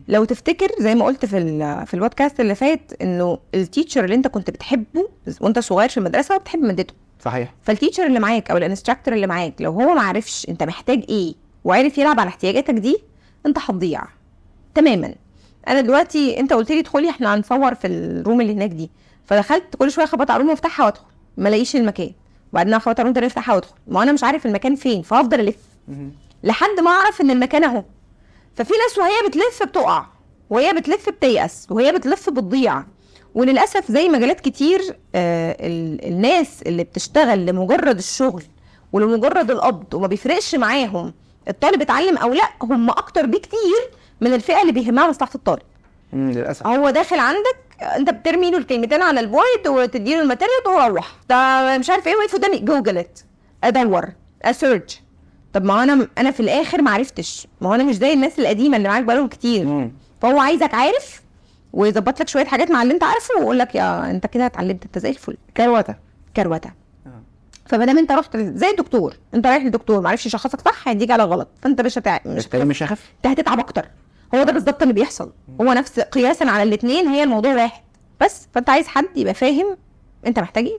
لو تفتكر زي ما قلت في البودكاست اللي فات انه التيتشر اللي انت كنت بتحبه وانت صغير في المدرسه بتحب مادته، صحيح. فالتيتشر اللي معاك او الانستراكتور اللي معاك لو هو ما عرفش انت محتاج ايه وعرف يلعب على احتياجاتك دي انت هتضيع تماما. انا دلوقتي انت قلت لي ادخلي احنا هنصور في الروم اللي هناك دي، فدخلت كل شويه خبط على الروم وافتحها وادخل ما الاقيش المكان، وبعدين اخبط على الروم تاني افتحها وادخل، ما انا مش عارف المكان فين، فافضل الف لحد ما اعرف ان المكان اهو. ففي ناس وهي بتلف بتقع، وهي بتلف بتيأس، وهي بتلف بتضيع. وللأسف زي مجالات كتير الناس اللي بتشتغل لمجرد الشغل ولمجرد القبض وما بيفرقش معاهم الطالب اتعلم او لا، هم اكتر بكتير من الفئة اللي بيهمها مصلحة الطالب. للأسف. هو داخل عندك انت بترمي له الكلمتين على البورد وتديله الماتيريال وروح ده مش عارف ايه، واقف قدامي جوجلت ادور اسيرش. طب ما انا في الاخر ما عرفتش، ما هو انا مش زي الناس القديمه اللي معاك بقالهم كتير. فهو عايزك عارف ويظبط لك شويه حاجات مع اللي انت عارفه ويقول لك يا انت كده اتعلمت، انت زي الفل. كروته. فما دام انت رحت زي الدكتور، انت رايح للدكتور ما عرفش يشخصك صح هيديك على غلط، فانت مش هخف، انت هتتعب اكتر. هو ده بالظبط اللي بيحصل، هو نفس قياسا على الاثنين هي الموضوع واحد بس. فانت عايز حد يبقى فاهم انت محتاج ايه.